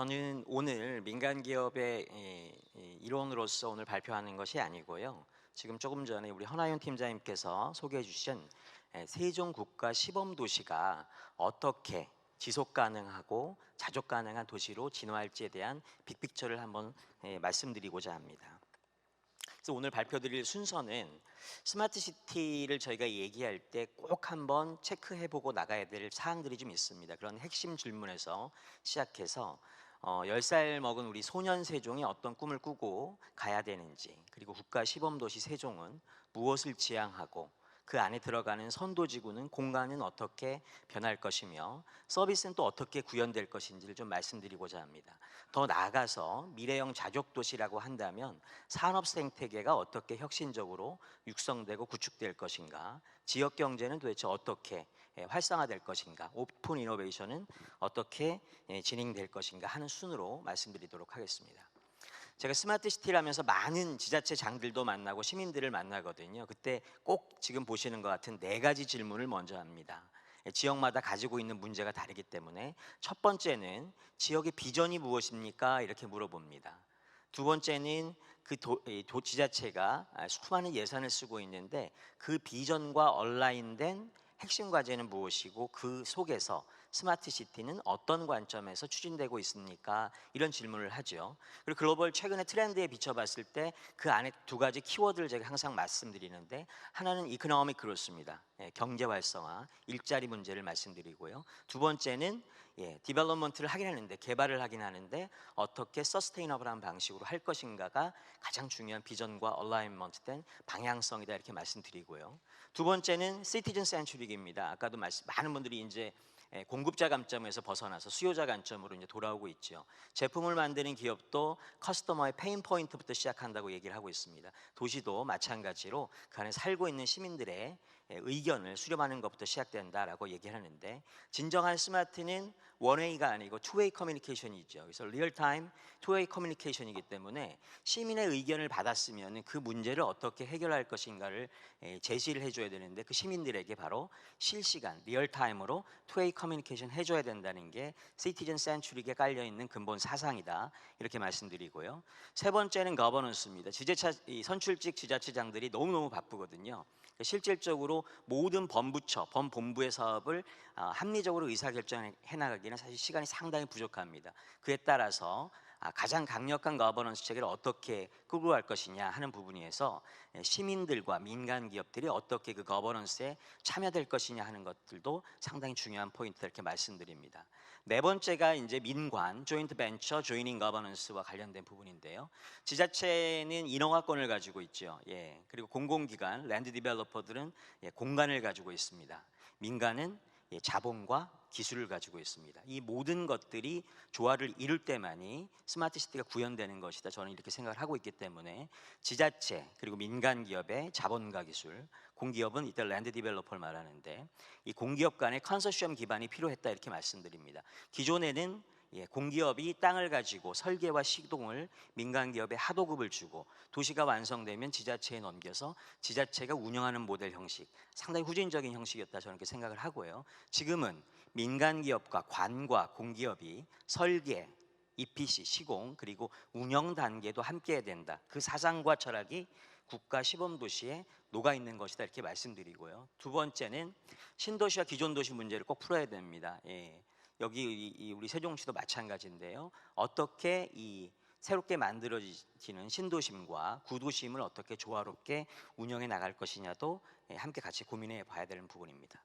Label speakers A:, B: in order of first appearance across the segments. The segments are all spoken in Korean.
A: 저는 오늘 민간 기업의 일원으로서 오늘 발표하는 것이 아니고요. 지금 조금 전에 우리 허나윤 팀장님께서 소개해 주신 세종 국가 시범 도시가 어떻게 지속 가능하고 자족 가능한 도시로 진화할지에 대한 빅픽처를 한번 말씀드리고자 합니다. 그래서 오늘 발표드릴 순서는 스마트 시티를 저희가 얘기할 때 꼭 한번 체크해 보고 나가야 될 사항들이 좀 있습니다. 그런 핵심 질문에서 시작해서 10살 먹은 우리 소년 세종이 어떤 꿈을 꾸고 가야 되는지, 그리고 국가 시범도시 세종은 무엇을 지향하고 그 안에 들어가는 선도지구는 공간은 어떻게 변할 것이며 서비스는 또 어떻게 구현될 것인지를 좀 말씀드리고자 합니다. 더 나아가서 미래형 자족도시라고 한다면 산업 생태계가 어떻게 혁신적으로 육성되고 구축될 것인가, 지역 경제는 도대체 어떻게 활성화될 것인가, 오픈 이노베이션은 어떻게 진행될 것인가 하는 순으로 말씀드리도록 하겠습니다. 제가 스마트 시티를 하면서 많은 지자체장들도 만나고 시민들을 만나거든요. 그때 꼭 지금 보시는 것 같은 4가지 질문을 먼저 합니다. 지역마다 가지고 있는 문제가 다르기 때문에 첫 번째는 지역의 비전이 무엇입니까? 이렇게 물어봅니다. 두 번째는 그 지자체가 수많은 예산을 쓰고 있는데 그 비전과 얼라인된 핵심 과제는 무엇이고 그 속에서 스마트 시티는 어떤 관점에서 추진되고 있습니까? 이런 질문을 하죠. 그리고 글로벌 최근의 트렌드에 비춰봤을 때 그 안에 2가지 키워드를 제가 항상 말씀드리는데, 하나는 이코노믹 그로스입니다. 경제 활성화, 일자리 문제를 말씀드리고요. 두 번째는 디벨롭먼트를 하긴 하는데, 개발을 하긴 하는데 어떻게 서스테이너블한 방식으로 할 것인가가 가장 중요한 비전과 얼라인먼트 된 방향성이다, 이렇게 말씀드리고요. 두 번째는 시티즌 센츄릭입니다. 아까도 많은 분들이 이제 공급자 관점에서 벗어나서 수요자 관점으로 이제 돌아오고 있죠. 제품을 만드는 기업도 커스터머의 페인 포인트부터 시작한다고 얘기를 하고 있습니다. 도시도 마찬가지로 그 안에 살고 있는 시민들의 의견을 수렴하는 것부터 시작된다라고 얘기를 하는데, 진정한 스마트는 원웨이가 아니고 투웨이 커뮤니케이션이죠. 그래서 리얼타임 투웨이 커뮤니케이션이기 때문에 시민의 의견을 받았으면 그 문제를 어떻게 해결할 것인가를 제시를 해줘야 되는데, 그 시민들에게 바로 실시간 리얼타임으로 투웨이 커뮤니케이션 해줘야 된다는 게 시티즌 센츄릭에 깔려있는 근본 사상이다, 이렇게 말씀드리고요. 세 번째는 거버넌스입니다. 선출직 지자체장들이 너무너무 바쁘거든요. 실질적으로 모든 범부처, 범본부의 사업을 합리적으로 의사결정해 나가기는 사실 시간이 상당히 부족합니다. 그에 따라서 가장 강력한 거버넌스 체계를 어떻게 끌고 갈 것이냐 하는 부분에서 시민들과 민간 기업들이 어떻게 그 거버넌스에 참여될 것이냐 하는 것들도 상당히 중요한 포인트다, 이렇게 말씀드립니다. 네 번째가 이제 민관, 조인트 벤처, 조이닝 거버넌스와 관련된 부분인데요. 지자체는 인허가권을 가지고 있죠. 그리고 공공기관, 랜드 디벨로퍼들은 공간을 가지고 있습니다. 민간은 자본과 기술을 가지고 있습니다. 이 모든 것들이 조화를 이룰 때만이 스마트 시티가 구현되는 것이다, 저는 이렇게 생각을 하고 있기 때문에 지자체 그리고 민간 기업의 자본과 기술, 공기업은 이때 랜드 디벨로퍼를 말하는데, 이 공기업 간의 컨소시엄 기반이 필요했다, 이렇게 말씀드립니다. 기존에는 공기업이 땅을 가지고 설계와 시공을 민간 기업에 하도급을 주고 도시가 완성되면 지자체에 넘겨서 지자체가 운영하는 모델 형식, 상당히 후진적인 형식이었다, 저는 이렇게 생각을 하고요. 지금은 민간 기업과 관과 공기업이 설계, EPC, 시공, 그리고 운영 단계도 함께 해야 된다, 그 사상과 철학이 국가 시범도시에 녹아있는 것이다, 이렇게 말씀드리고요. 두 번째는 신도시와 기존 도시 문제를 꼭 풀어야 됩니다. 여기 우리 세종시도 마찬가지인데요. 어떻게 이 새롭게 만들어지는 신도심과 구도심을 어떻게 조화롭게 운영해 나갈 것이냐도 함께 같이 고민해 봐야 되는 부분입니다.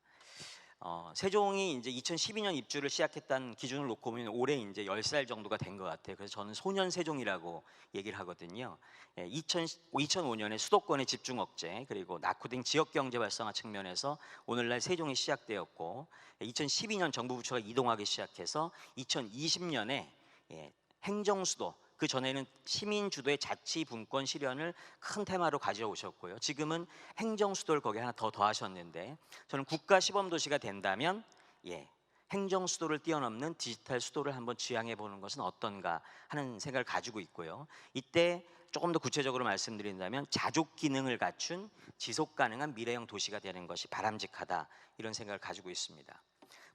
A: 세종이 이제 2012년 입주를 시작했다는 기준을 놓고 보면 올해 이제 10살 정도가 된 것 같아요. 그래서 저는 소년 세종이라고 얘기를 하거든요. 2005년에 수도권의 집중 억제, 그리고 낙후된 지역 경제 활성화 측면에서 오늘날 세종이 시작되었고, 2012년 정부 부처가 이동하기 시작해서 2020년에 행정수도, 그 전에는 시민 주도의 자치 분권 실현을 큰 테마로 가져오셨고요. 지금은 행정 수도를 거기에 하나 더 더하셨는데, 저는 국가 시범 도시가 된다면 행정 수도를 뛰어넘는 디지털 수도를 한번 지향해 보는 것은 어떤가 하는 생각을 가지고 있고요. 이때 조금 더 구체적으로 말씀드린다면 자족 기능을 갖춘 지속 가능한 미래형 도시가 되는 것이 바람직하다, 이런 생각을 가지고 있습니다.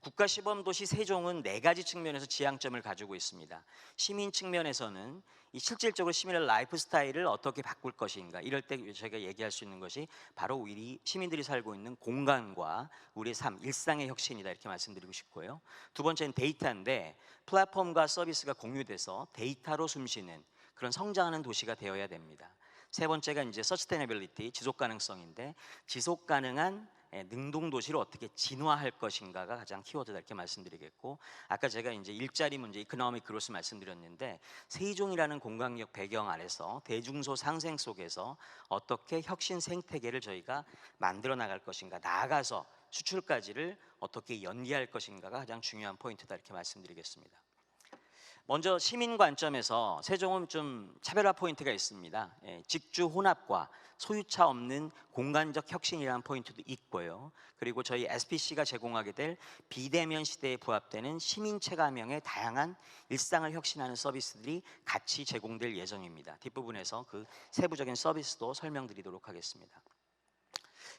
A: 국가 시범도시 세종은 네 가지 측면에서 지향점을 가지고 있습니다. 시민 측면에서는 이 실질적으로 시민의 라이프 스타일을 어떻게 바꿀 것인가, 이럴 때 저희가 얘기할 수 있는 것이 바로 우리 시민들이 살고 있는 공간과 우리의 삶, 일상의 혁신이다, 이렇게 말씀드리고 싶고요. 두 번째는 데이터인데, 플랫폼과 서비스가 공유돼서 데이터로 숨쉬는 그런 성장하는 도시가 되어야 됩니다. 세 번째가 이제 서스테이너빌리티, 지속 가능성인데, 지속 가능한 능동 도시를 어떻게 진화할 것인가가 가장 키워드다, 이렇게 말씀드리겠고, 아까 제가 이제 일자리 문제, 이코노믹 그로스 말씀드렸는데, 세종이라는 공간력 배경 안에서 대중소 상생 속에서 어떻게 혁신 생태계를 저희가 만들어 나갈 것인가, 나아가서 수출까지를 어떻게 연계할 것인가가 가장 중요한 포인트다, 이렇게 말씀드리겠습니다. 먼저 시민 관점에서 세종은 좀 차별화 포인트가 있습니다. 직주 혼합과 소유차 없는 공간적 혁신이라는 포인트도 있고요. 그리고 저희 SPC가 제공하게 될 비대면 시대에 부합되는 시민 체감형의 다양한 일상을 혁신하는 서비스들이 같이 제공될 예정입니다. 뒷부분에서 그 세부적인 서비스도 설명드리도록 하겠습니다.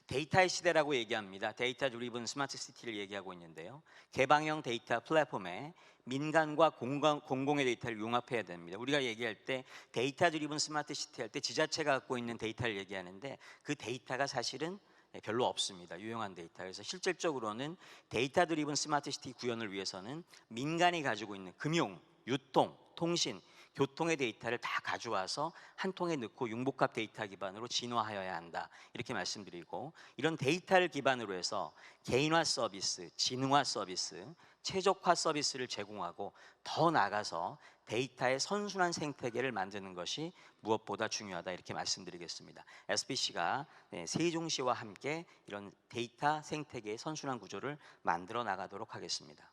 A: 데이터의 시대라고 얘기합니다. 데이터 드리븐 스마트 시티를 얘기하고 있는데요. 개방형 데이터 플랫폼에 민간과 공공의 데이터를 융합해야 됩니다. 우리가 얘기할 때 데이터 드리븐 스마트 시티 할 때 지자체가 갖고 있는 데이터를 얘기하는데, 그 데이터가 사실은 별로 없습니다. 유용한 데이터. 그래서 실질적으로는 데이터 드리븐 스마트 시티 구현을 위해서는 민간이 가지고 있는 금융, 유통, 통신, 교통의 데이터를 다 가져와서 한 통에 넣고 융복합 데이터 기반으로 진화하여야 한다, 이렇게 말씀드리고, 이런 데이터를 기반으로 해서 개인화 서비스, 지능화 서비스, 최적화 서비스를 제공하고 더 나아가서 데이터의 선순환 생태계를 만드는 것이 무엇보다 중요하다, 이렇게 말씀드리겠습니다. SBC가 세종시와 함께 이런 데이터 생태계의 선순환 구조를 만들어 나가도록 하겠습니다.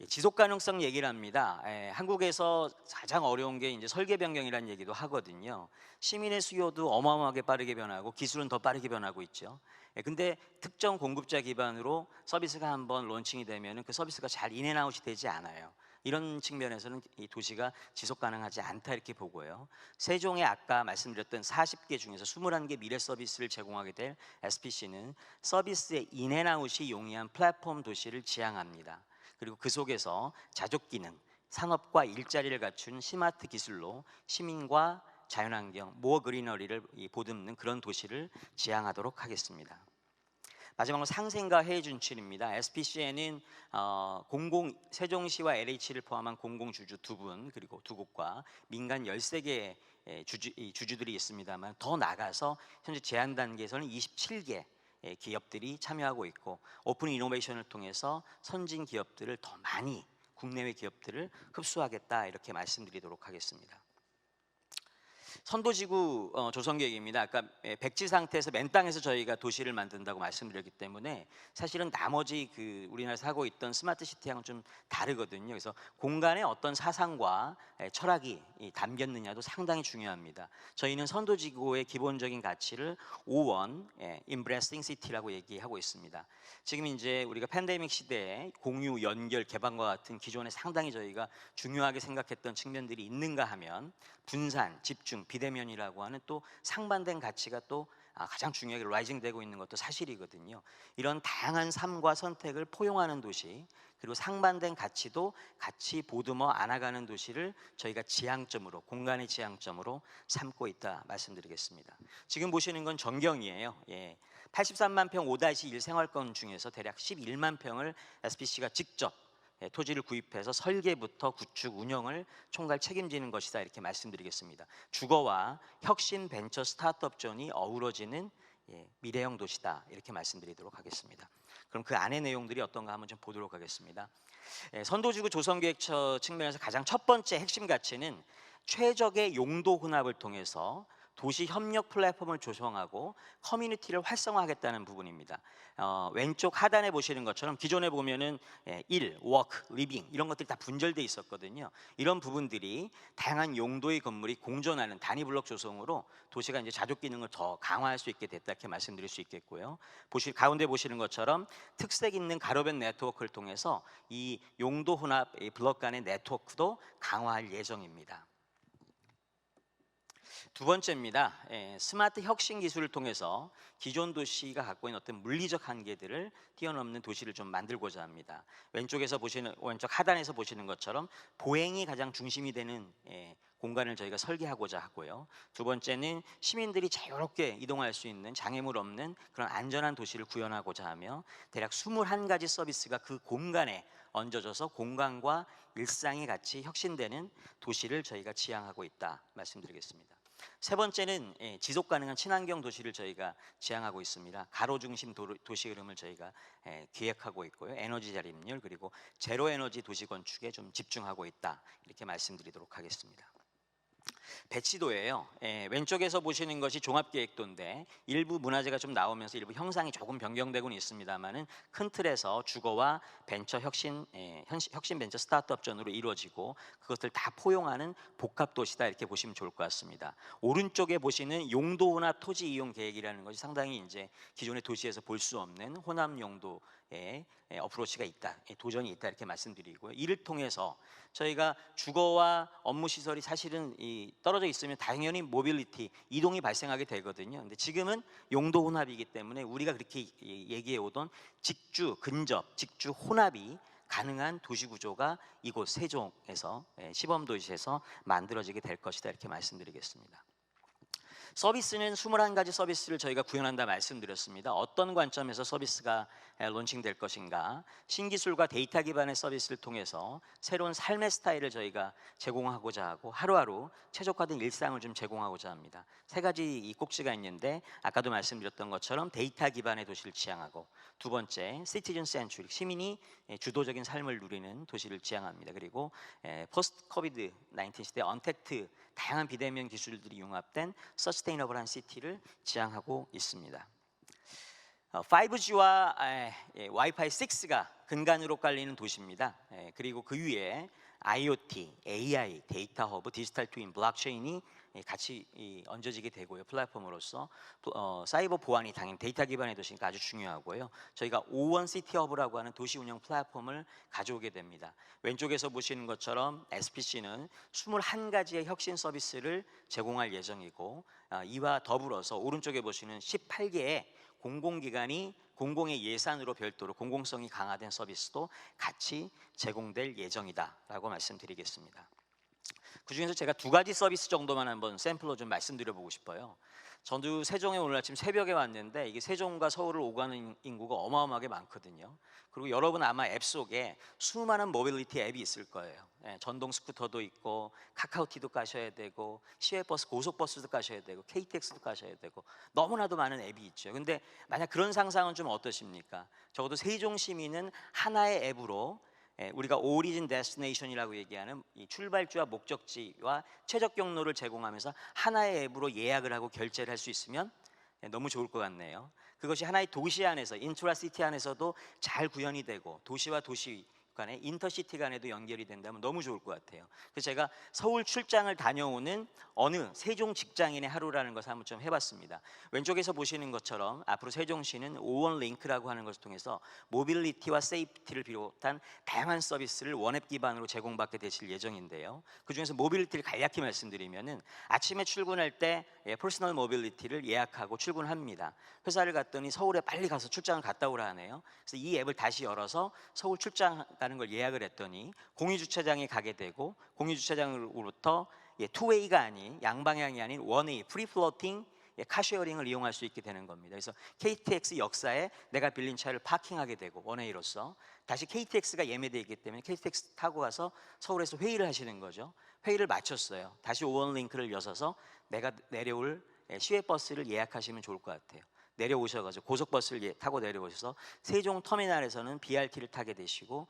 A: 지속 가능성 얘기를 합니다. 한국에서 가장 어려운 게 이제 설계 변경이라는 얘기도 하거든요. 시민의 수요도 어마어마하게 빠르게 변하고 기술은 더 빠르게 변하고 있죠. 근데 특정 공급자 기반으로 서비스가 한번 론칭이 되면 그 서비스가 잘 인앤아웃이 되지 않아요. 이런 측면에서는 이 도시가 지속 가능하지 않다, 이렇게 보고요. 세종의 아까 말씀드렸던 40개 중에서 21개 미래 서비스를 제공하게 될 SPC는 서비스의 인앤아웃이 용이한 플랫폼 도시를 지향합니다. 그리고 그 속에서 자족 기능, 산업과 일자리를 갖춘 스마트 기술로 시민과 자연환경, 모어 그리너리를 보듬는 그런 도시를 지향하도록 하겠습니다. 마지막으로 상생과 해외 진출입니다. SPC에는 세종시와 LH를 포함한 공공주주 2분, 그리고 2곳과 민간 13개의 주주들이 있습니다만, 더 나아가서 현재 제안 단계에서는 27개 기업들이 참여하고 있고, 오픈 이노베이션을 통해서 선진 기업들을 더 많이, 국내외 기업들을 흡수하겠다, 이렇게 말씀드리도록 하겠습니다. 선도지구 조성계획입니다. 아까 백지 상태에서 맨 땅에서 저희가 도시를 만든다고 말씀드렸기 때문에 사실은 나머지 그 우리나라에서 하고 있던 스마트 시티하고는 좀 다르거든요. 그래서 공간에 어떤 사상과 철학이 담겼느냐도 상당히 중요합니다. 저희는 선도지구의 기본적인 가치를 O1 Embracing City라고 얘기하고 있습니다. 지금 이제 우리가 팬데믹 시대에 공유, 연결, 개방과 같은 기존에 상당히 저희가 중요하게 생각했던 측면들이 있는가 하면, 분산, 집중, 비대면이라고 하는 또 상반된 가치가 또 가장 중요하게 라이징되고 있는 것도 사실이거든요. 이런 다양한 삶과 선택을 포용하는 도시, 그리고 상반된 가치도 같이 보듬어 안아가는 도시를 저희가 지향점으로, 공간의 지향점으로 삼고 있다 말씀드리겠습니다. 지금 보시는 건 전경이에요. 83만 평 5-1 생활권 중에서 대략 11만 평을 SPC가 직접 토지를 구입해서 설계부터 구축, 운영을 총괄 책임지는 것이다, 이렇게 말씀드리겠습니다. 주거와 혁신 벤처 스타트업 존이 어우러지는 미래형 도시다, 이렇게 말씀드리도록 하겠습니다. 그럼 그 안의 내용들이 어떤가 한번 좀 보도록 하겠습니다. 선도지구 조성계획처 측면에서 가장 첫 번째 핵심 가치는 최적의 용도 혼합을 통해서 도시 협력 플랫폼을 조성하고 커뮤니티를 활성화하겠다는 부분입니다. 왼쪽 하단에 보시는 것처럼 기존에 보면은 일, 워크, 리빙 이런 것들이 다 분절돼 있었거든요. 이런 부분들이 다양한 용도의 건물이 공존하는 단위 블록 조성으로 도시가 이제 자족 기능을 더 강화할 수 있게 됐다, 이렇게 말씀드릴 수 있겠고요. 가운데 보시는 것처럼 특색 있는 가로변 네트워크를 통해서 이 용도 혼합 블록 간의 네트워크도 강화할 예정입니다. 두 번째입니다. 스마트 혁신 기술을 통해서 기존 도시가 갖고 있는 어떤 물리적 한계들을 뛰어넘는 도시를 좀 만들고자 합니다. 왼쪽 하단에서 보시는 것처럼 보행이 가장 중심이 되는 공간을 저희가 설계하고자 하고요. 두 번째는 시민들이 자유롭게 이동할 수 있는 장애물 없는 그런 안전한 도시를 구현하고자 하며 대략 21가지 서비스가 그 공간에 얹어져서 공간과 일상이 같이 혁신되는 도시를 저희가 지향하고 있다 말씀드리겠습니다. 세 번째는 지속 가능한 친환경 도시를 저희가 지향하고 있습니다. 가로 중심 도시 흐름을 저희가 기획하고 있고요. 에너지 절약률 그리고 제로 에너지 도시 건축에 좀 집중하고 있다. 이렇게 말씀드리도록 하겠습니다. 배치도예요. 왼쪽에서 보시는 것이 종합계획도인데 일부 문화재가 좀 나오면서 일부 형상이 조금 변경되고는 있습니다만은 큰 틀에서 주거와 벤처 혁신 벤처 스타트업 전으로 이루어지고 그것들 다 포용하는 복합 도시다 이렇게 보시면 좋을 것 같습니다. 오른쪽에 보시는 용도나 토지 이용 계획이라는 것이 상당히 이제 기존의 도시에서 볼 수 없는 호남 용도의 어프로치가 있다, 도전이 있다 이렇게 말씀드리고요. 이를 통해서 저희가 주거와 업무 시설이 사실은 떨어져 있으면 당연히 모빌리티 이동이 발생하게 되거든요. 근데 지금은 용도 혼합이기 때문에 우리가 그렇게 얘기해 오던 직주 근접, 직주 혼합이 가능한 도시 구조가 이곳 세종에서 시범 도시에서 만들어지게 될 것이다 이렇게 말씀드리겠습니다. 서비스는 21가지 서비스를 저희가 구현한다 말씀드렸습니다. 어떤 관점에서 서비스가 론칭될 것인가, 신기술과 데이터 기반의 서비스를 통해서 새로운 삶의 스타일을 저희가 제공하고자 하고 하루하루 최적화된 일상을 좀 제공하고자 합니다. 세 가지 이 꼭지가 있는데 아까도 말씀드렸던 것처럼 데이터 기반의 도시를 지향하고, 두 번째 시티즌 센츄리, 시민이 주도적인 삶을 누리는 도시를 지향합니다. 그리고 포스트 코비드 19 시대 언택트 다양한 비대면 기술들이 융합된 서스테이너블한 시티를 지향하고 있습니다. 5G와 와이파이 6가 근간으로 깔리는 도시입니다. 그리고 그 위에 IoT, AI, 데이터 허브, 디지털 트윈, 블록체인이 같이 얹어지게 되고요. 플랫폼으로서 사이버 보안이 당연히 데이터 기반의 도시니까 아주 중요하고요. 저희가 O1 시티 허브라고 하는 도시 운영 플랫폼을 가져오게 됩니다. 왼쪽에서 보시는 것처럼 SPC는 21가지의 혁신 서비스를 제공할 예정이고, 이와 더불어서 오른쪽에 보시는 18개의 공공기관이 공공의 예산으로 별도로 공공성이 강화된 서비스도 같이 제공될 예정이다라고 말씀드리겠습니다. 그중에서 제가 두 가지 서비스 정도만 한번 샘플로 좀 말씀드려보고 싶어요. 저도 세종에 오늘 아침 새벽에 왔는데 이게 세종과 서울을 오가는 인구가 어마어마하게 많거든요. 그리고 여러분 아마 앱 속에 수많은 모빌리티 앱이 있을 거예요. 전동 스쿠터도 있고 카카오티도 까셔야 되고 시외버스, 고속버스도 까셔야 되고 KTX도 까셔야 되고 너무나도 많은 앱이 있죠. 근데 만약 그런 상상은 좀 어떠십니까? 적어도 세종 시민은 하나의 앱으로 우리가 오리진 데스티네이션이라고 얘기하는 이 출발지와 목적지와 최적 경로를 제공하면서 하나의 앱으로 예약을 하고 결제를 할 수 있으면 너무 좋을 것 같네요. 그것이 하나의 도시 안에서, 인트라시티 안에서도 잘 구현이 되고 도시와 도시 간에, 인터시티 간에도 연결이 된다면 너무 좋을 것 같아요. 그래서 제가 서울 출장을 다녀오는 어느 세종 직장인의 하루라는 것을 한번 좀 해봤습니다. 왼쪽에서 보시는 것처럼 앞으로 세종시는 오원 링크라고 하는 것을 통해서 모빌리티와 세이프티를 비롯한 다양한 서비스를 원앱 기반으로 제공받게 되실 예정인데요. 그중에서 모빌리티를 간략히 말씀드리면은 아침에 출근할 때 퍼스널 모빌리티를 예약하고 출근합니다. 회사를 갔더니 서울에 빨리 가서 출장을 갔다 오라 하네요. 그래서 이 앱을 다시 열어서 서울 출장 가는 걸 예약을 했더니 공유주차장에 가게 되고, 공유주차장으로부터 투웨이가 아닌, 양방향이 아닌 원웨이 프리 플로팅 카쉐어링을 이용할 수 있게 되는 겁니다. 그래서 KTX 역사에 내가 빌린 차를 파킹하게 되고 원웨이로서 다시 KTX가 예매되어 있기 때문에 KTX 타고 가서 서울에서 회의를 하시는 거죠. 회의를 마쳤어요. 다시 오원 링크를 여셔서 내가 내려올 시외버스를 예약하시면 좋을 것 같아요. 내려오셔가지고 고속버스를 타고 내려오셔서 세종 터미널에서는 BRT를 타게 되시고,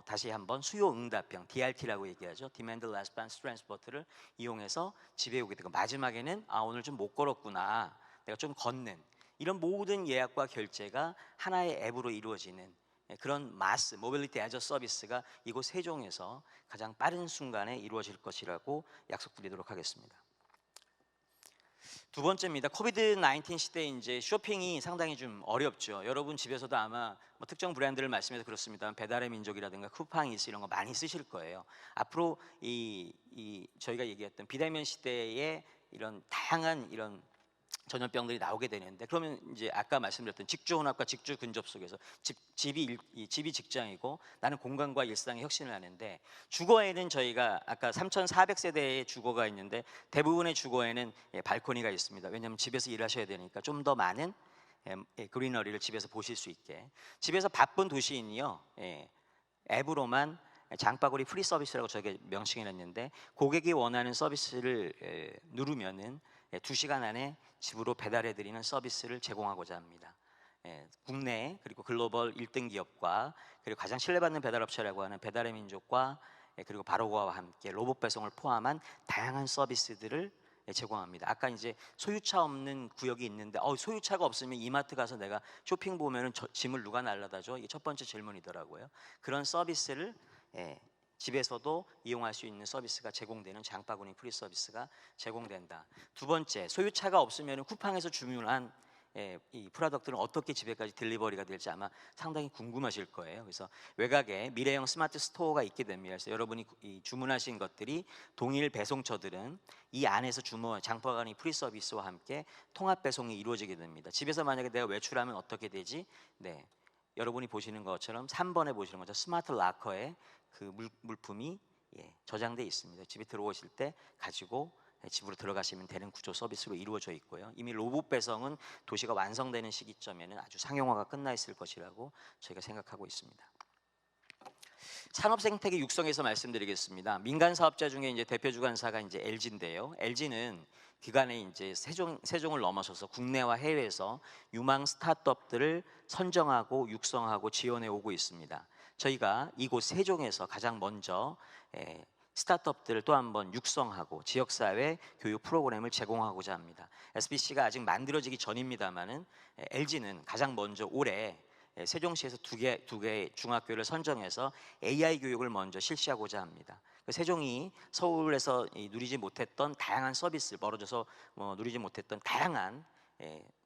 A: 다시 한번 수요 응답형 DRT라고 얘기하죠. Demand Response Transport를 이용해서 집에 오게 되고, 마지막에는 오늘 좀 못 걸었구나, 내가 좀 걷는, 이런 모든 예약과 결제가 하나의 앱으로 이루어지는 그런 마스 모빌리티 애저 서비스가 이곳 세종에서 가장 빠른 순간에 이루어질 것이라고 약속드리도록 하겠습니다. 두 번째입니다. 코비드 19 시대에 이제 쇼핑이 상당히 좀 어렵죠. 여러분 집에서도 아마 뭐 특정 브랜드를 말씀해서 그렇습니다만 배달의 민족이라든가 쿠팡이츠 이런 거 많이 쓰실 거예요. 앞으로 이 저희가 얘기했던 비대면 시대의 이런 다양한 이런 전염병들이 나오게 되는데, 그러면 이제 아까 말씀드렸던 직주혼합과 직주 근접 속에서 집이 직장이고 나는 공간과 일상의 혁신을 하는데, 주거에는 저희가 아까 3,400세대의 주거가 있는데 대부분의 주거에는 발코니가 있습니다. 왜냐하면 집에서 일하셔야 되니까 좀 더 많은 그리너리를 집에서 보실 수 있게. 집에서 바쁜 도시인이요, 앱으로만 장바구니 프리 서비스라고 저게 명칭해놨는데, 고객이 원하는 서비스를 누르면은 2시간 안에 집으로 배달해드리는 서비스를 제공하고자 합니다. 국내 그리고 글로벌 1등 기업과 그리고 가장 신뢰받는 배달업체라고 하는 배달의 민족과 그리고 바로고와 함께 로봇 배송을 포함한 다양한 서비스들을 제공합니다. 아까 이제 소유차 없는 구역이 있는데 소유차가 없으면 이마트 가서 내가 쇼핑 보면은 짐을 누가 날라다 줘? 이게 첫 번째 질문이더라고요. 그런 서비스를 집에서도 이용할 수 있는 서비스가 제공되는 장바구니 프리 서비스가 제공된다. 두 번째, 소유차가 없으면 쿠팡에서 주문한 이 프로덕트는 어떻게 집에까지 딜리버리가 될지 아마 상당히 궁금하실 거예요. 그래서 외곽에 미래형 스마트 스토어가 있게 됩니다. 그래서 여러분이 주문하신 것들이 동일 배송처들은 이 안에서 장바구니 프리 서비스와 함께 통합 배송이 이루어지게 됩니다. 집에서 만약에 내가 외출하면 어떻게 되지? 여러분이 보시는 것처럼 3번에 보시는 것처럼 스마트 락커에 그 물품이 저장돼 있습니다. 집에 들어오실 때 가지고 집으로 들어가시면 되는 구조 서비스로 이루어져 있고요. 이미 로봇 배송은 도시가 완성되는 시기점에는 아주 상용화가 끝나 있을 것이라고 저희가 생각하고 있습니다. 산업 생태계 육성에서 말씀드리겠습니다. 민간 사업자 중에 이제 대표 주관사가 이제 LG인데요. LG는 기간에 이제 세종을 넘어서서 국내와 해외에서 유망 스타트업들을 선정하고 육성하고 지원해 오고 있습니다. 저희가 이곳 세종에서 가장 먼저 스타트업들을 또 한 번 육성하고 지역사회 교육 프로그램을 제공하고자 합니다. SBC가 아직 만들어지기 전입니다만은 LG는 가장 먼저 올해 세종시에서 두 개의 중학교를 선정해서 AI 교육을 먼저 실시하고자 합니다. 세종이 서울에서 누리지 못했던 다양한 서비스를 멀어져서 누리지 못했던 다양한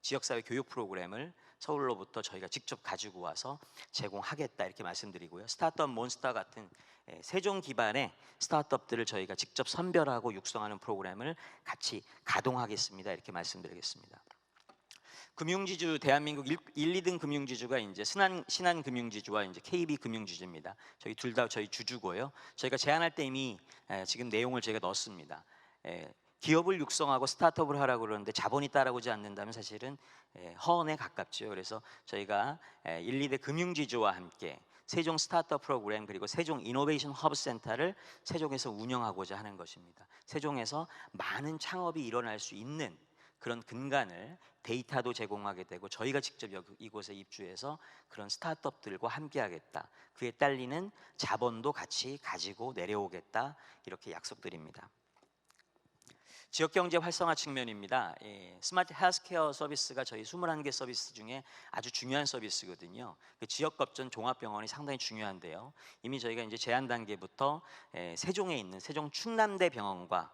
A: 지역사회 교육 프로그램을 서울로부터 저희가 직접 가지고 와서 제공하겠다 이렇게 말씀드리고요. 스타트업 몬스터 같은 세종 기반의 스타트업들을 저희가 직접 선별하고 육성하는 프로그램을 같이 가동하겠습니다 이렇게 말씀드리겠습니다. 금융지주 대한민국 1, 2등 금융지주가 이제 신한금융지주와 이제 KB금융지주입니다. 저희 둘 다 저희 주주고요. 저희가 제안할 때 이미 지금 내용을 제가 넣었습니다. 기업을 육성하고 스타트업을 하라고 그러는데 자본이 따라오지 않는다면 사실은 허언에 가깝죠. 그래서 저희가 1, 2대 금융지주와 함께 세종 스타트업 프로그램 그리고 세종 이노베이션 허브 센터를 세종에서 운영하고자 하는 것입니다. 세종에서 많은 창업이 일어날 수 있는 그런 근간을 데이터도 제공하게 되고 저희가 직접 이곳에 입주해서 그런 스타트업들과 함께하겠다. 그에 딸리는 자본도 같이 가지고 내려오겠다. 이렇게 약속드립니다. 지역경제 활성화 측면입니다. 스마트 헬스케어 서비스가 저희 21개 서비스 중에 아주 중요한 서비스거든요. 그 지역 거점 종합병원이 상당히 중요한데요. 이미 저희가 이제 제안 단계부터 세종에 있는 세종 충남대 병원과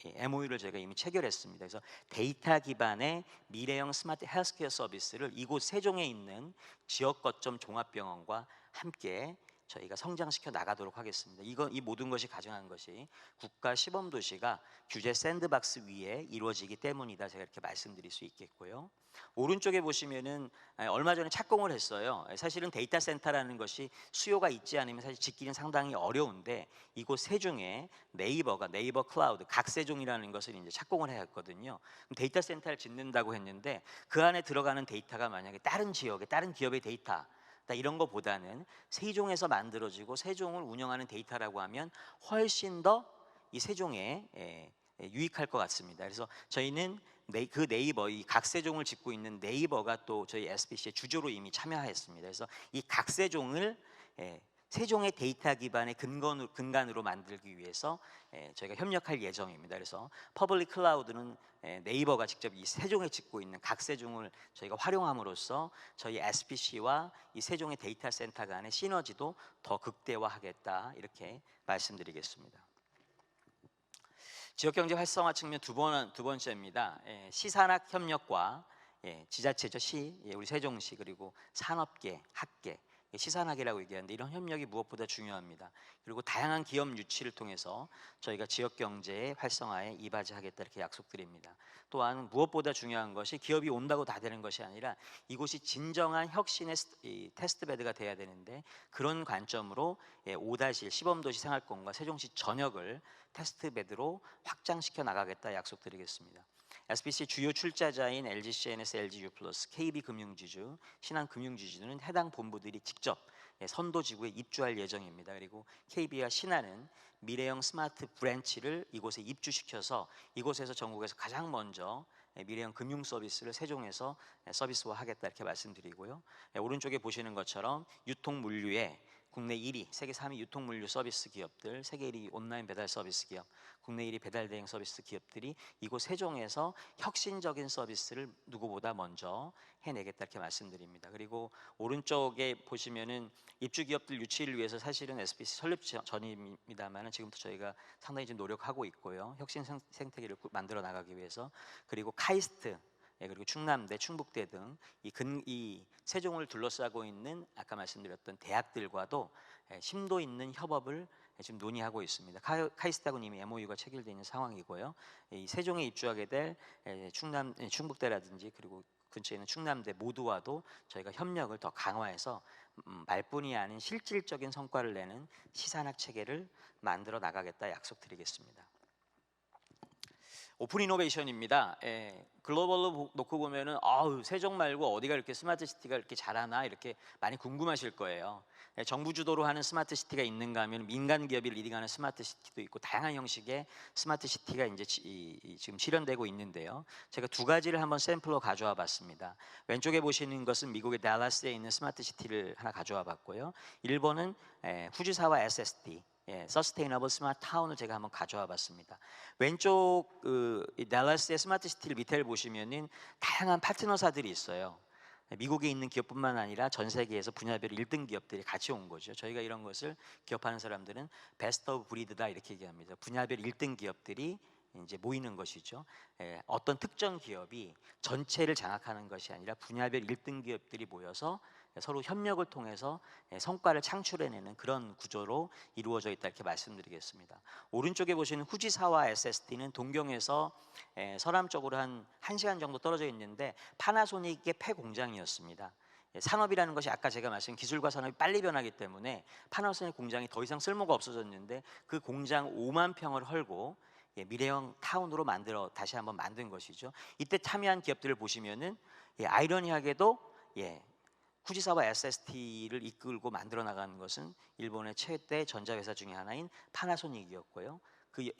A: MOU를 저희가 이미 체결했습니다. 그래서 데이터 기반의 미래형 스마트 헬스케어 서비스를 이곳 세종에 있는 지역 거점 종합병원과 함께 저희가 성장시켜 나가도록 하겠습니다. 이 모든 것이 가정한 것이 국가 시범 도시가 규제 샌드박스 위에 이루어지기 때문이다. 제가 이렇게 말씀드릴 수 있겠고요. 오른쪽에 보시면은 얼마 전에 착공을 했어요. 사실은 데이터 센터라는 것이 수요가 있지 않으면 사실 짓기는 상당히 어려운데 이곳 세종에 네이버 클라우드 각세종이라는 것을 이제 착공을 했거든요. 데이터 센터를 짓는다고 했는데 그 안에 들어가는 데이터가 만약에 다른 지역의 다른 기업의 데이터 이런 것보다는 세종에서 만들어지고 세종을 운영하는 데이터라고 하면 훨씬 더 이 세종에 유익할 것 같습니다. 그래서 저희는 그 네이버 이 각세종을 짓고 있는 네이버가 또 저희 SBC의 주주로 이미 참여했습니다. 그래서 이 각세종을 세종의 데이터 기반의 근간으로 만들기 위해서 저희가 협력할 예정입니다. 그래서 퍼블릭 클라우드는 네이버가 직접 이 세종에 짓고 있는 각세종을 저희가 활용함으로써 저희 SBC와 이 세종의 데이터 센터 간의 시너지도 더 극대화하겠다 이렇게 말씀드리겠습니다. 지역경제 활성화 측면 두 번째입니다. 시산학 협력과 지자체죠, 우리 세종시 그리고 산업계, 학계 시산학이라고 얘기하는데 이런 협력이 무엇보다 중요합니다. 그리고 다양한 기업 유치를 통해서 저희가 지역 경제의 활성화에 이바지하겠다 이렇게 약속드립니다. 또한 무엇보다 중요한 것이 기업이 온다고 다 되는 것이 아니라 이곳이 진정한 혁신의 테스트베드가 돼야 되는데 그런 관점으로 5-1 시범도시 생활권과 세종시 전역을 테스트베드로 확장시켜 나가겠다 약속드리겠습니다. SBC 주요 출자자인 LGCNS, LG유플러스, KB금융지주, 신한금융지주는 해당 본부들이 직접 선도지구에 입주할 예정입니다. 그리고 KB와 신한은 미래형 스마트 브랜치를 이곳에 입주시켜서 이곳에서 전국에서 가장 먼저 미래형 금융 서비스를 세종에서 서비스화하겠다 이렇게 말씀드리고요. 오른쪽에 보시는 것처럼 유통 물류에 국내 1위, 세계 3위 유통 물류 서비스 기업들, 세계 1위 온라인 배달 서비스 기업, 국내 1위 배달 대행 서비스 기업들이 이곳 세종에서 혁신적인 서비스를 누구보다 먼저 해내겠다 이렇게 말씀드립니다. 그리고 오른쪽에 보시면은 입주 기업들 유치를 위해서 사실은 SBC 설립 전입니다만은 지금부터 저희가 상당히 좀 노력하고 있고요. 혁신 생태계를 만들어 나가기 위해서 그리고 카이스트 그리고 충남대, 충북대 등 이 세종을 둘러싸고 있는 아까 말씀드렸던 대학들과도 심도 있는 협업을 지금 논의하고 있습니다. 카이스트하고는 이미 MOU가 체결되어 있는 상황이고요. 이 세종에 입주하게 될 충북대라든지 그리고 근처에 있는 충남대 모두와도 저희가 협력을 더 강화해서 말뿐이 아닌 실질적인 성과를 내는 시산학 체계를 만들어 나가겠다 약속드리겠습니다. 오픈 이노베이션입니다. 글로벌로 놓고 보면은 세종 말고 어디가 이렇게 스마트 시티가 이렇게 잘하나 이렇게 많이 궁금하실 거예요. 정부 주도로 하는 스마트 시티가 있는가 하면 민간 기업이 리딩하는 스마트 시티도 있고 다양한 형식의 스마트 시티가 이제 지금 실현되고 있는데요. 제가 두 가지를 한번 샘플로 가져와 봤습니다. 왼쪽에 보시는 것은 미국의 달라스에 있는 스마트 시티를 하나 가져와 봤고요. 일본은 후지사와 SSD 서스테이너블 스마트 타운을 제가 한번 가져와 봤습니다. 왼쪽 달라스의 스마트 시티를 밑에를 보시면은 다양한 파트너사들이 있어요. 미국에 있는 기업뿐만 아니라 전 세계에서 분야별 1등 기업들이 같이 온 거죠. 저희가 이런 것을 기업하는 사람들은 베스트 오브 브리드다 이렇게 얘기합니다. 분야별 1등 기업들이 이제 모이는 것이죠. 어떤 특정 기업이 전체를 장악하는 것이 아니라 분야별 1등 기업들이 모여서 서로 협력을 통해서 성과를 창출해내는 그런 구조로 이루어져 있다 이렇게 말씀드리겠습니다. 오른쪽에 보시는 후지사와 SSD는 동경에서 서남쪽으로 한 1시간 정도 떨어져 있는데 파나소닉의 폐공장이었습니다. 산업이라는 것이 아까 제가 말씀드린 기술과 산업이 빨리 변하기 때문에 파나소닉 공장이 더 이상 쓸모가 없어졌는데 그 공장 5만 평을 헐고 미래형 타운으로 다시 한번 만든 것이죠. 이때 참여한 기업들을 보시면은 아이러니하게도 후지사와 SST를 이끌고 만들어 나가는 것은 일본의 최대 전자회사 중에 하나인 파나소닉이었고요.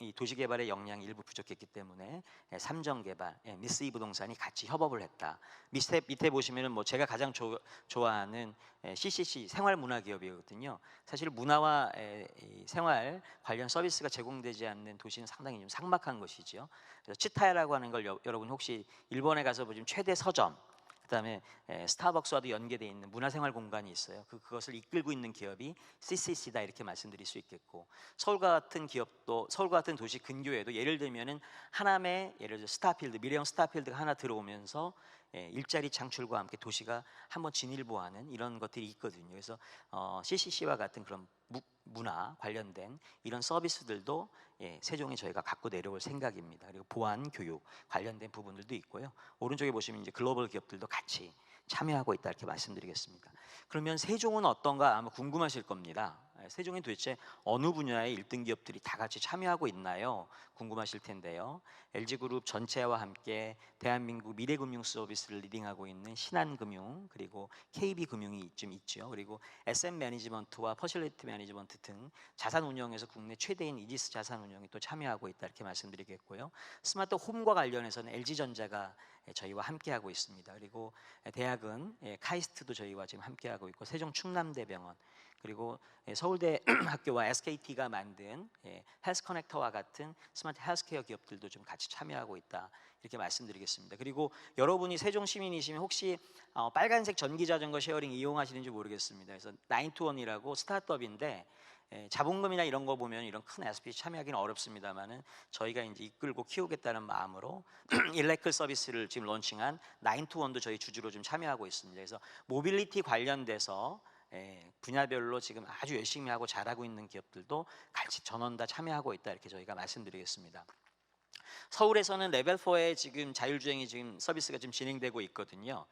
A: 이 도시개발의 역량이 일부 부족했기 때문에 삼정개발, 미쓰이 부동산이 같이 협업을 했다. 밑에 보시면은 뭐 제가 가장 좋아하는 CCC 생활문화기업이거든요. 사실 문화와 생활 관련 서비스가 제공되지 않는 도시는 상당히 좀 삭막한 것이죠. 그래서 치타야라고 하는 걸 여러분 혹시 일본에 가서 보시면 최대 서점 그다음에 스타벅스와도 연계되어 있는 문화생활 공간이 있어요. 그것을 이끌고 있는 기업이 CCC다 이렇게 말씀드릴 수 있겠고 서울과 같은 기업도 서울과 같은 도시 근교에도 예를 들면은 하남에 예를 들어 스타필드 미래형 스타필드가 하나 들어오면서 일자리 창출과 함께 도시가 한번 진일보하는 이런 것들이 있거든요. 그래서 CCC와 같은 그런 문화 관련된 이런 서비스들도 세종에 저희가 갖고 내려올 생각입니다. 그리고 보안, 교육 관련된 부분들도 있고요. 오른쪽에 보시면 이제 글로벌 기업들도 같이 참여하고 있다 이렇게 말씀드리겠습니다. 그러면 세종은 어떤가 아마 궁금하실 겁니다. 세종이 도대체 어느 분야의 1등 기업들이 다 같이 참여하고 있나요? 궁금하실 텐데요. LG그룹 전체와 함께 대한민국 미래금융 서비스를 리딩하고 있는 신한금융 그리고 KB금융이 좀 있죠. 그리고 SM 매니지먼트와 퍼실리티 매니지먼트 등 자산운용에서 국내 최대인 이지스 자산운용이 또 참여하고 있다 이렇게 말씀드리겠고요. 스마트 홈과 관련해서는 LG전자가 저희와 함께하고 있습니다. 그리고 대학은 카이스트도 저희와 지금 함께하고 있고 세종 충남대병원 그리고 서울대 학교와 SKT가 만든 헬스 커넥터와 같은 스마트 헬스케어 기업들도 좀 같이 참여하고 있다 이렇게 말씀드리겠습니다. 그리고 여러분이 세종 시민이시면 혹시 빨간색 전기 자전거 쉐어링 이용하시는지 모르겠습니다. 그래서 9to1이라고 스타트업인데 자본금이나 이런 거 보면 이런 큰 SPC 참여하기는 어렵습니다만은 저희가 이제 이끌고 키우겠다는 마음으로 일렉클 서비스를 지금 론칭한 9to1도 저희 주주로 좀 참여하고 있습니다. 그래서 모빌리티 관련돼서 분야별로 지금 아주 열심히 하고 잘하고 있는 기업들도 같이 전원 다 참여하고 있다 이렇게 저희가 말씀드리겠습니다. 서울에서는 레벨 4의 지금 자율주행이 지금 서비스가 지금 진행되고 있거든요.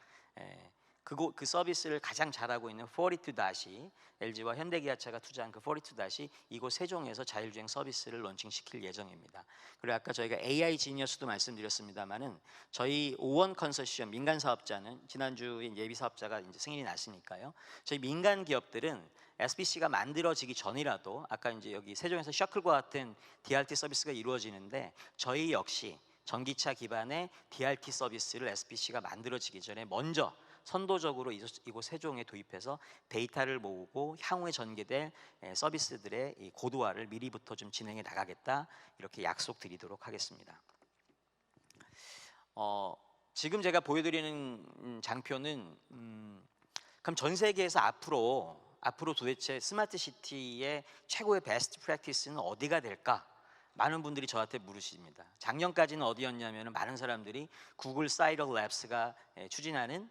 A: 그 서비스를 가장 잘하고 있는 42 LG와 현대기아차가 투자한 그 42 이곳 세종에서 자율주행 서비스를 론칭시킬 예정입니다. 그리고 아까 저희가 AI 지니어스도 말씀드렸습니다만은 저희 오원 컨소시엄 민간 사업자는 지난주에 예비 사업자가 이제 승인이 났으니까요. 저희 민간 기업들은 SBC가 만들어지기 전이라도 아까 이제 여기 세종에서 셔클과 같은 DRT 서비스가 이루어지는데 저희 역시 전기차 기반의 DRT 서비스를 SBC가 만들어지기 전에 먼저 선도적으로 이곳 세종에 도입해서 데이터를 모으고 향후에 전개될 서비스들의 이 고도화를 미리부터 좀 진행해 나가겠다 이렇게 약속드리도록 하겠습니다. 지금 제가 보여드리는 장표는 그럼 전 세계에서 앞으로 도대체 스마트 시티의 최고의 베스트 프랙티스는 어디가 될까? 많은 분들이 저한테 물으십니다. 작년까지는 어디였냐면 많은 사람들이 구글 사이럴 랩스가 추진하는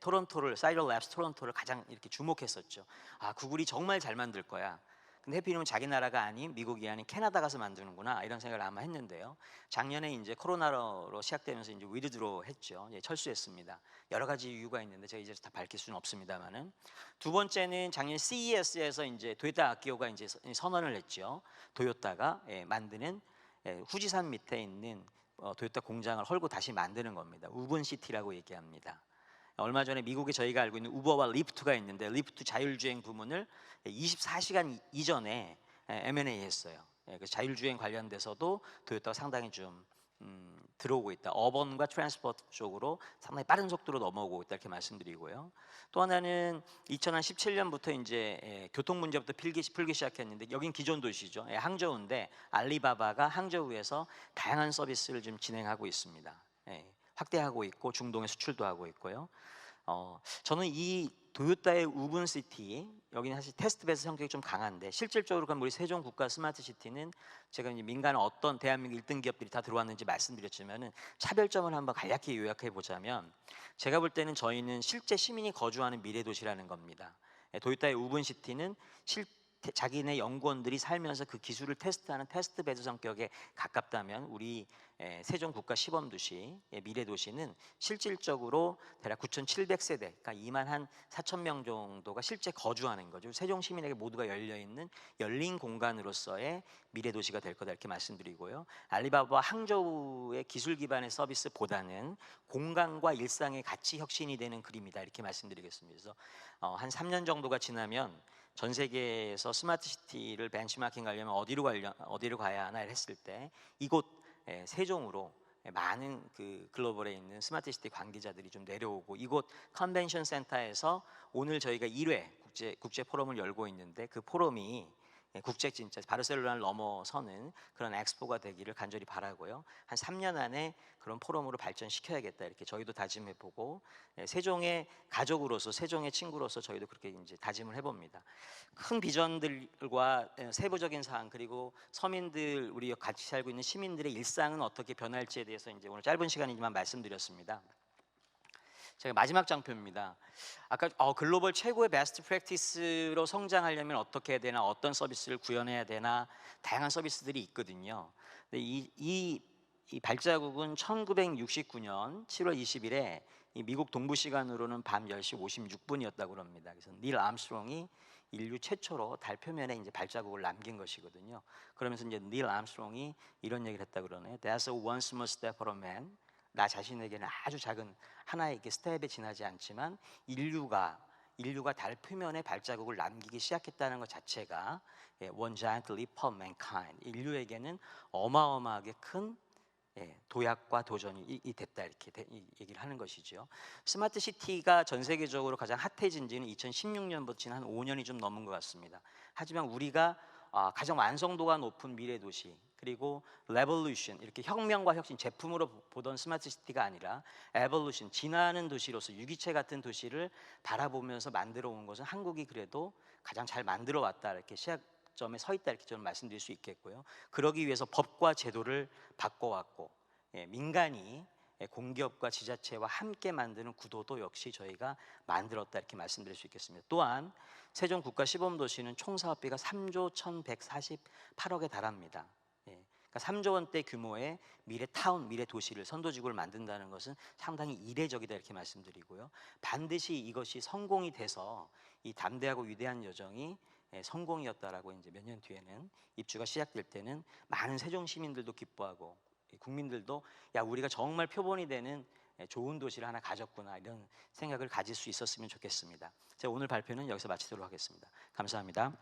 A: 토론토를 사이럴 랩스 토론토를 가장 이렇게 주목했었죠. 아, 구글이 정말 잘 만들 거야. 근데 해피님은 자기 나라가 아닌 미국이 아닌 캐나다 가서 만드는구나 이런 생각을 아마 했는데요. 작년에 이제 코로나로 시작되면서 이제 위드드로 했죠. 철수했습니다. 여러 가지 이유가 있는데 제가 이제 다 밝힐 수는 없습니다만은 두 번째는 작년 CES에서 이제 도요타 아키오가 이제 선언을 했죠. 도요타가 만드는 후지산 밑에 있는 도요타 공장을 헐고 다시 만드는 겁니다. 우븐시티라고 얘기합니다. 얼마 전에 미국에 저희가 알고 있는 우버와 리프트가 있는데 리프트 자율주행 부문을 24시간 이전에 M&A 했어요. 그 자율주행 관련돼서도 도요타가 상당히 좀 들어오고 있다. 어번과 트랜스포트 쪽으로 상당히 빠른 속도로 넘어오고 있다 이렇게 말씀드리고요. 또 하나는 2017년부터 이제 교통 문제부터 풀기 시작했는데 여긴 기존 도시죠. 항저우인데 알리바바가 항저우에서 다양한 서비스를 좀 진행하고 있습니다. 확대하고 있고 중동에 수출도 하고 있고요. 저는 이 도요타의 우븐시티 여기는 사실 테스트베이스 성격이 좀 강한데 실질적으로 그럼 우리 세종 국가 스마트 시티는 제가 이제 민간 어떤 대한민국 1등 기업들이 다 들어왔는지 말씀드렸지만은 차별점을 한번 간략히 요약해 보자면 제가 볼 때는 저희는 실제 시민이 거주하는 미래 도시라는 겁니다. 도요타의 우븐시티는 자기네 연구원들이 살면서 그 기술을 테스트하는 테스트베드 성격에 가깝다면 우리 세종 국가 시범 도시 미래 도시는 실질적으로 대략 9,700세대, 그러니까 2만 한 4천 명 정도가 실제 거주하는 거죠. 세종 시민에게 모두가 열려 있는 열린 공간으로서의 미래 도시가 될 거다 이렇게 말씀드리고요. 알리바바 항저우의 기술 기반의 서비스보다는 공간과 일상의 가치 혁신이 되는 그림이다 이렇게 말씀드리겠습니다. 그래서 한 3년 정도가 지나면 전 세계에서 스마트 시티를 벤치마킹 하려면 어디로 가야 하나 했을 때 이곳 세종으로 많은 그 글로벌에 있는 스마트 시티 관계자들이 좀 내려오고 이곳 컨벤션 센터에서 오늘 저희가 1회 국제 포럼을 열고 있는데 그 포럼이 국제 진짜 바르셀로나를 넘어서는 그런 엑스포가 되기를 간절히 바라고요. 한 3년 안에 그런 포럼으로 발전시켜야겠다 이렇게 저희도 다짐해 보고 세종의 가족으로서 세종의 친구로서 저희도 그렇게 이제 다짐을 해봅니다. 큰 비전들과 세부적인 사항 그리고 서민들 우리 같이 살고 있는 시민들의 일상은 어떻게 변할지에 대해서 이제 오늘 짧은 시간이지만 말씀드렸습니다. 제가 마지막 장표입니다. 아까 글로벌 최고의 베스트 프랙티스로 성장하려면 어떻게 해야 되나, 어떤 서비스를 구현해야 되나 다양한 서비스들이 있거든요. 근데 이 발자국은 1969년 7월 20일에 미국 동부 시간으로는 밤 10시 56분이었다고 합니다. 그래서 닐 암스트롱이 인류 최초로 달 표면에 이제 발자국을 남긴 것이거든요. 그러면서 이제 닐 암스트롱이 이런 얘기를 했다 그러네요. There's a one small step for a man. 나 자신에게는 아주 작은 하나의 스텝에 지나지 않지만 인류가 달 표면에 발자국을 남기기 시작했다는 것 자체가 one giant leap for mankind 인류에게는 어마어마하게 큰 도약과 도전이 됐다 이렇게 얘기를 하는 것이죠. 스마트 시티가 전 세계적으로 가장 핫해진 지는 2016년부터 지난 한 5년이 좀 넘은 것 같습니다. 하지만 우리가 가장 완성도가 높은 미래 도시 그리고 레볼루션 이렇게 혁명과 혁신 제품으로 보던 스마트 시티가 아니라 에볼루션 진화하는 도시로서 유기체 같은 도시를 바라보면서 만들어 온 것은 한국이 그래도 가장 잘 만들어 왔다 이렇게 시작점에 서 있다 이렇게 저는 말씀드릴 수 있겠고요. 그러기 위해서 법과 제도를 바꿔왔고 민간이 공기업과 지자체와 함께 만드는 구도도 역시 저희가 만들었다 이렇게 말씀드릴 수 있겠습니다. 또한 세종 국가 시범도시는 총 사업비가 3조 1,148억에 달합니다. 그러니까 3조 원대 규모의 미래 타운, 미래 도시를 선도지구를 만든다는 것은 상당히 이례적이다 이렇게 말씀드리고요. 반드시 이것이 성공이 돼서 이 담대하고 위대한 여정이 성공이었다라고 이제 몇 년 뒤에는 입주가 시작될 때는 많은 세종 시민들도 기뻐하고 국민들도 야 우리가 정말 표본이 되는 좋은 도시를 하나 가졌구나 이런 생각을 가질 수 있었으면 좋겠습니다. 제가 오늘 발표는 여기서 마치도록 하겠습니다. 감사합니다.